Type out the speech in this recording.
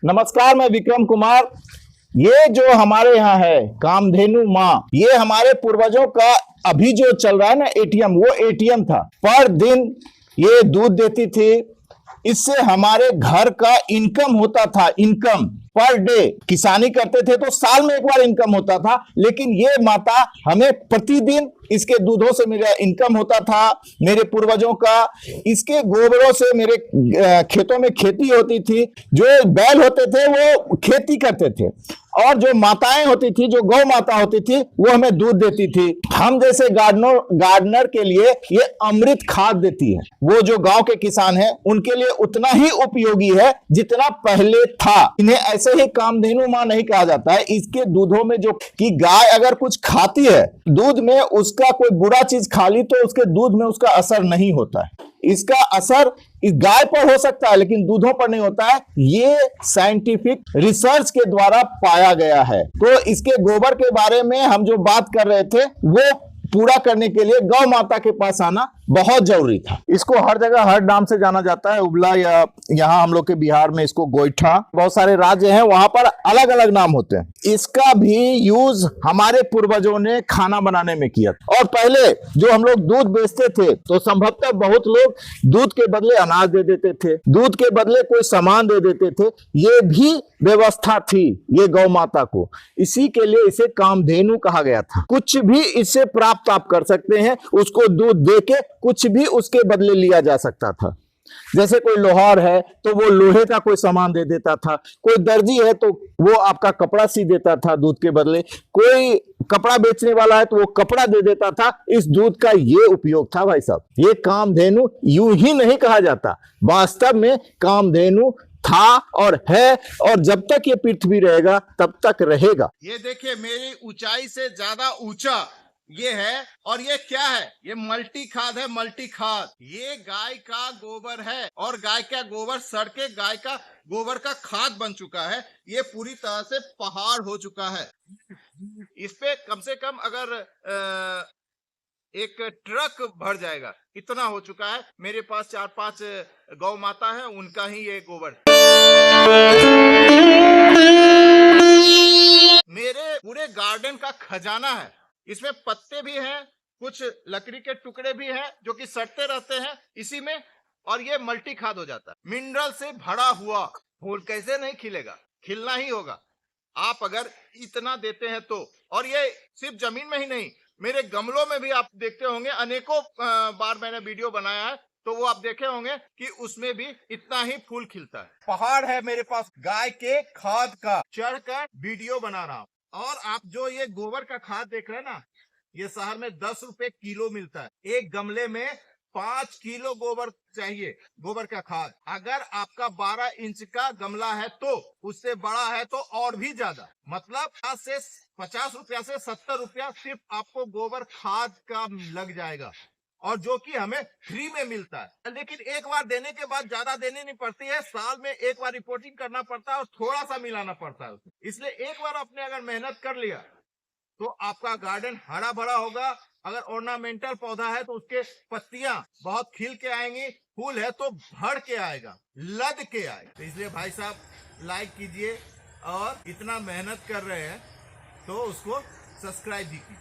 नमस्कार, मैं विक्रम कुमार। ये जो हमारे यहाँ है कामधेनु माँ, ये हमारे पूर्वजों का अभी जो चल रहा है ना एटीएम, वो एटीएम था। पर दिन ये दूध देती थी, इससे हमारे घर का इनकम होता था। इनकम पर डे किसानी करते थे तो साल में एक बार इनकम होता था, लेकिन ये माता हमें प्रतिदिन इसके दूधों से मेरा इनकम होता था। मेरे पूर्वजों का इसके गोबरों से मेरे खेतों में खेती होती थी। जो बैल होते थे वो खेती करते थे, और जो माताएं होती थी, जो गौ माता होती थी, वो हमें दूध देती थी। हम जैसे गार्डनर के लिए ये अमृत खाद देती है। वो जो गांव के किसान हैं उनके लिए उतना ही उपयोगी है जितना पहले था। इन्हें ऐसे ही कामधेनु मां नहीं कहा जाता है। इसके दूधों में जो कि गाय अगर कुछ खाती है, दूध में उसका कोई बुरा चीज खा ली तो उसके दूध में उसका असर नहीं होता है। इसका असर इस गाय पर हो सकता है लेकिन दूधों पर नहीं होता है। ये साइंटिफिक रिसर्च के द्वारा पाया गया है। तो इसके गोबर के बारे में हम जो बात कर रहे थे वो पूरा करने के लिए गौ माता के पास आना बहुत जरूरी था। इसको हर जगह हर नाम से जाना जाता है, उबला, या यहाँ हम लोग के बिहार में इसको गोईठा। बहुत सारे राज्य हैं वहां पर अलग अलग नाम होते हैं। इसका भी यूज हमारे पूर्वजों ने खाना बनाने में किया। और पहले जो हम लोग दूध बेचते थे तो संभवतः बहुत लोग दूध के बदले अनाज दे देते थे, दूध के बदले कोई सामान दे देते थे। ये भी व्यवस्था थी ये गौ माता को, इसी के लिए इसे कामधेनु कहा गया था। कुछ भी इससे प्राप्त आप कर सकते हैं। उसको दूध दे के कुछ भी उसके बदले लिया जा सकता था। जैसे कोई लोहार है तो वो लोहे का कोई सामान दे देता था, कोई दर्जी है तो वो आपका कपड़ा सी देता था दूध के बदले, कोई कपड़ा बेचने वाला है तो वो कपड़ा दे देता था। इस दूध का ये उपयोग था भाई साहब। ये कामधेनु यूं ही नहीं कहा जाता, वास्तव में कामधेनु था और है, और जब तक ये पृथ्वी रहेगा तब तक रहेगा। ये देखिए मेरी ऊंचाई से ज्यादा ऊंचा ये है, और ये क्या है? ये मल्टी खाद है। मल्टी खाद ये गाय का गोबर है, और गाय का गोबर सड़ के गाय का गोबर का खाद बन चुका है। ये पूरी तरह से पहाड़ हो चुका है। इस पे कम से कम अगर एक ट्रक भर जाएगा, इतना हो चुका है। मेरे पास 4-5 गौ माता है, उनका ही ये गोबर मेरे पूरे गार्डन का खजाना है। इसमें पत्ते भी हैं, कुछ लकड़ी के टुकड़े भी हैं जो कि सड़ते रहते हैं इसी में, और ये मल्टी खाद हो जाता है। मिनरल से भरा हुआ फूल कैसे नहीं खिलेगा? खिलना ही होगा आप अगर इतना देते हैं तो। और ये सिर्फ जमीन में ही नहीं, मेरे गमलों में भी आप देखते होंगे, अनेकों बार मैंने वीडियो बनाया है तो वो आप देखे होंगे कि उसमें भी इतना ही फूल खिलता है। पहाड़ है मेरे पास गाय के खाद का, चढ़कर वीडियो बना रहा हूँ। और आप जो ये गोबर का खाद देख रहे हैं ना, ये शहर में 10 रुपए किलो मिलता है। एक गमले में 5 किलो गोबर चाहिए, गोबर का खाद। अगर आपका 12 इंच का गमला है तो उससे बड़ा है तो और भी ज्यादा, मतलब 50 रुपया से 70 रुपया सिर्फ आपको गोबर खाद का लग जाएगा, और जो कि हमें फ्री में मिलता है। लेकिन एक बार देने के बाद ज्यादा देनी नहीं पड़ती है, साल में एक बार रिपोर्टिंग करना पड़ता है और थोड़ा सा मिलाना पड़ता है। इसलिए एक बार आपने अगर मेहनत कर लिया तो आपका गार्डन हरा भरा होगा। अगर ऑर्नामेंटल पौधा है तो उसके पत्तियां बहुत खिल के आएंगी, फूल है तो भर के आएगा, लद के आएगा। तो इसलिए भाई साहब लाइक कीजिए, और इतना मेहनत कर रहे हैं तो उसको सब्सक्राइब भी कीजिए।